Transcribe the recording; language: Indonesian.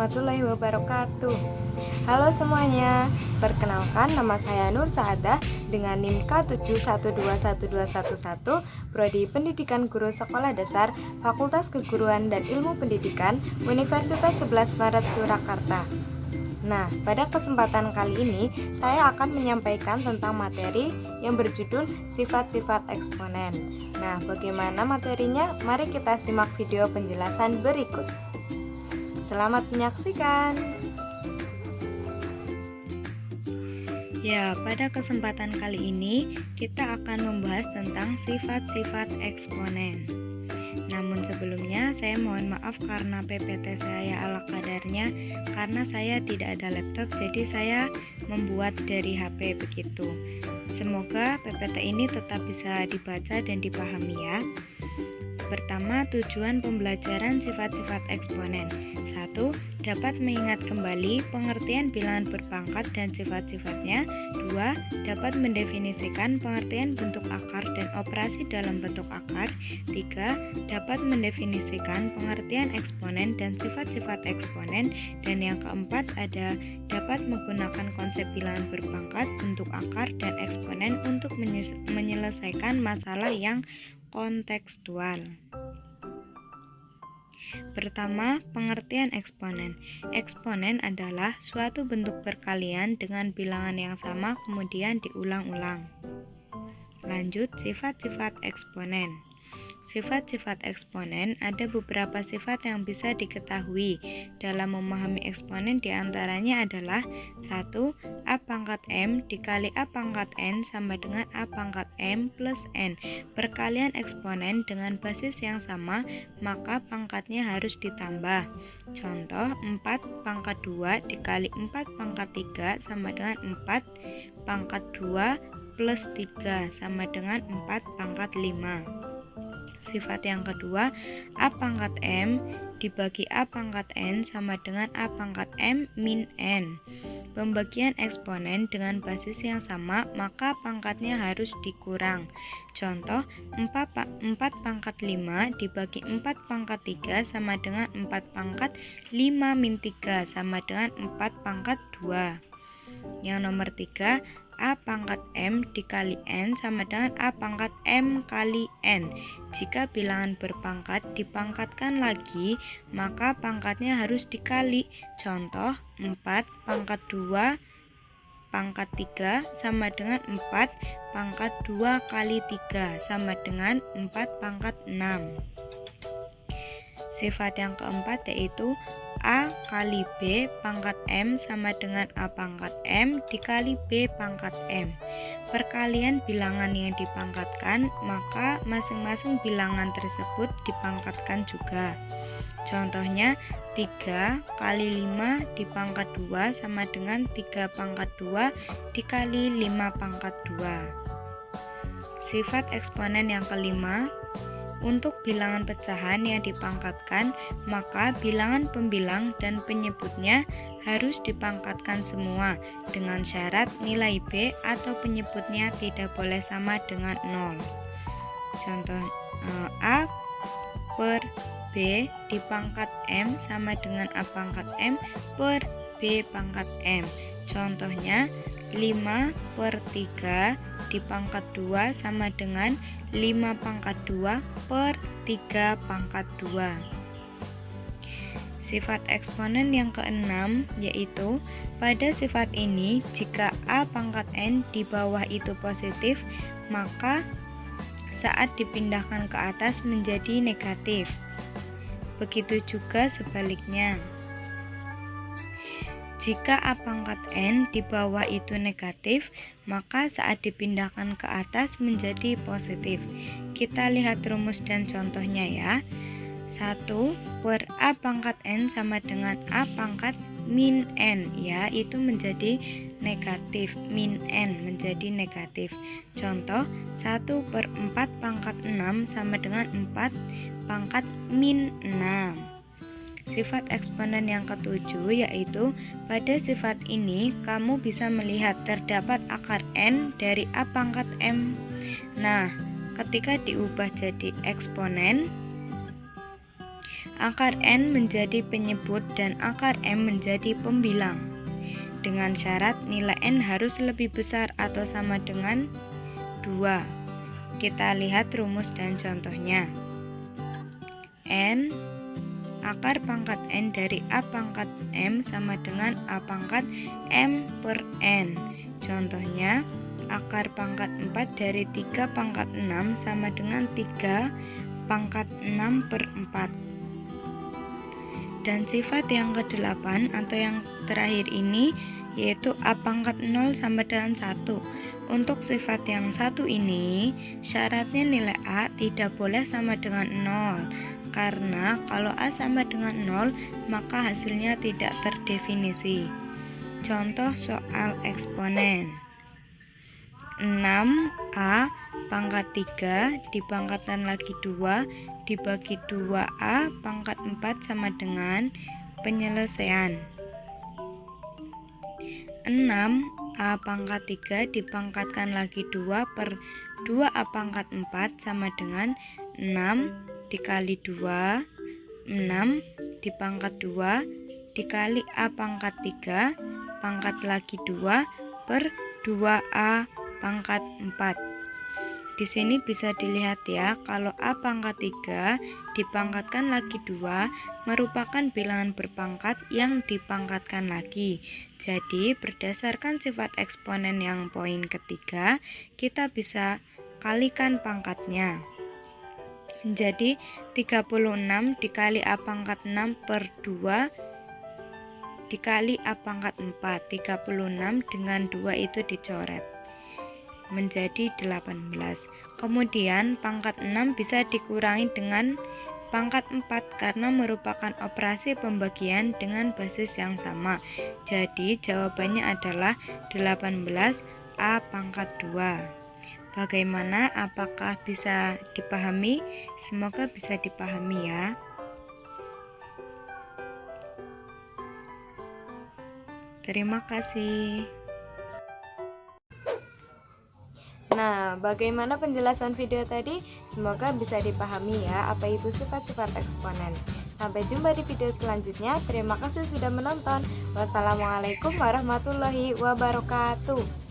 warahmatullahi wabarakatuh. Halo semuanya, perkenalkan nama saya Nur Saadah dengan NIM K71212111, Prodi Pendidikan Guru Sekolah Dasar, Fakultas Keguruan dan Ilmu Pendidikan, Universitas 11 Maret Surakarta. Nah, pada kesempatan kali ini saya akan menyampaikan tentang materi yang berjudul sifat-sifat eksponen. Nah, bagaimana materinya? Mari kita simak video penjelasan berikut. Selamat menyaksikan. Ya, pada kesempatan kali ini kita akan membahas tentang sifat-sifat eksponen. Namun sebelumnya saya mohon maaf karena PPT saya ala kadarnya, karena saya tidak ada laptop, jadi saya membuat dari HP begitu. Semoga PPT ini tetap bisa dibaca dan dipahami ya. Pertama, tujuan pembelajaran sifat-sifat eksponen. 1. Dapat mengingat kembali pengertian bilangan berpangkat dan sifat-sifatnya. 2. Dapat mendefinisikan pengertian bentuk akar dan operasi dalam bentuk akar. 3. Dapat mendefinisikan pengertian eksponen dan sifat-sifat eksponen. Dan yang keempat ada dapat menggunakan konsep bilangan berpangkat, bentuk akar, dan eksponen untuk menyelesaikan masalah yang kontekstual. Pertama, pengertian eksponen. Eksponen adalah suatu bentuk perkalian dengan bilangan yang sama kemudian diulang-ulang. Lanjut, sifat-sifat eksponen. Sifat-sifat eksponen ada beberapa sifat yang bisa diketahui dalam memahami eksponen, diantaranya adalah 1. A pangkat M dikali A pangkat N sama dengan A pangkat M plus N. Perkalian eksponen dengan basis yang sama, maka pangkatnya harus ditambah. Contoh, 4 pangkat 2 dikali 4 pangkat 3 sama dengan 4 pangkat 2 plus 3 sama dengan 4 pangkat 5. Sifat yang kedua, A pangkat M dibagi A pangkat N sama dengan A pangkat M min N. Pembagian eksponen dengan basis yang sama, maka pangkatnya harus dikurang. Contoh, 4 pangkat 5 dibagi 4 pangkat 3 sama dengan 4 pangkat 5 min 3 sama dengan 4 pangkat 2. Yang nomor 3, A pangkat M dikali N sama dengan A pangkat M kali N. Jika bilangan berpangkat dipangkatkan lagi, maka pangkatnya harus dikali. Contoh, 4 pangkat 2 pangkat 3 sama dengan 4 pangkat 2 kali 3 sama dengan 4 pangkat 6. Sifat yang keempat yaitu A kali B pangkat M sama dengan A pangkat M dikali B pangkat M. Perkalian bilangan yang dipangkatkan, maka masing-masing bilangan tersebut dipangkatkan juga. Contohnya, 3 kali 5 dipangkat 2 sama dengan 3 pangkat 2 dikali 5 pangkat 2. Sifat eksponen yang kelima, untuk bilangan pecahan yang dipangkatkan, maka bilangan pembilang dan penyebutnya harus dipangkatkan semua dengan syarat nilai B atau penyebutnya tidak boleh sama dengan 0. Contoh, A per B dipangkat M sama dengan A pangkat M per B pangkat M. Contohnya, 5 per 3 dipangkat 2 sama dengan 5 pangkat 2 per 3 pangkat 2. Sifat eksponen yang keenam yaitu pada sifat ini jika A pangkat N di bawah itu positif, maka saat dipindahkan ke atas menjadi negatif. Begitu juga sebaliknya. Jika A pangkat N di bawah itu negatif, maka saat dipindahkan ke atas menjadi positif. Kita lihat rumus dan contohnya ya. 1 per A pangkat N sama dengan A pangkat min N, ya, itu menjadi negatif, min N menjadi negatif. Contoh, 1 per 4 pangkat 6 sama dengan 4 pangkat min 6. Sifat eksponen yang ketujuh yaitu pada sifat ini kamu bisa melihat terdapat akar N dari A pangkat M. Nah, ketika diubah jadi eksponen, akar N menjadi penyebut dan akar M menjadi pembilang. Dengan syarat nilai N harus lebih besar atau sama dengan 2. Kita lihat rumus dan contohnya. N akar pangkat N dari A pangkat M sama dengan A pangkat M per N. Contohnya, akar pangkat 4 dari 3 pangkat 6 sama dengan 3 pangkat 6 per 4. Dan sifat yang ke-8 atau yang terakhir ini yaitu A pangkat 0 sama dengan 1. Untuk sifat yang satu ini, syaratnya nilai A tidak boleh sama dengan 0. Karena kalau A sama dengan 0, maka hasilnya tidak terdefinisi. Contoh soal eksponen. 6A pangkat 3 dipangkatkan lagi 2 dibagi 2A pangkat 4 sama dengan penyelesaian. 6A pangkat 3 dipangkatkan lagi 2 per 2A pangkat 4 sama dengan 6 dikali 2, 6 dipangkat 2 dikali A pangkat 3 pangkat lagi 2 per 2A pangkat 4. Di sini bisa dilihat ya, kalau A pangkat 3 dipangkatkan lagi 2 merupakan bilangan berpangkat yang dipangkatkan lagi. Jadi berdasarkan sifat eksponen yang poin ketiga, kita bisa kalikan pangkatnya. Jadi 36 dikali A pangkat 6 per 2 dikali A pangkat 4. 36 dengan 2 itu dicoret menjadi 18. Kemudian pangkat 6 bisa dikurangi dengan pangkat 4 karena merupakan operasi pembagian dengan basis yang sama. Jadi jawabannya adalah 18A pangkat 2. Bagaimana? Apakah bisa dipahami? Semoga bisa dipahami ya. Terima kasih. Nah, bagaimana penjelasan video tadi? Semoga bisa dipahami ya apa itu sifat-sifat eksponen. Sampai jumpa di video selanjutnya. Terima kasih sudah menonton. Wassalamualaikum warahmatullahi wabarakatuh.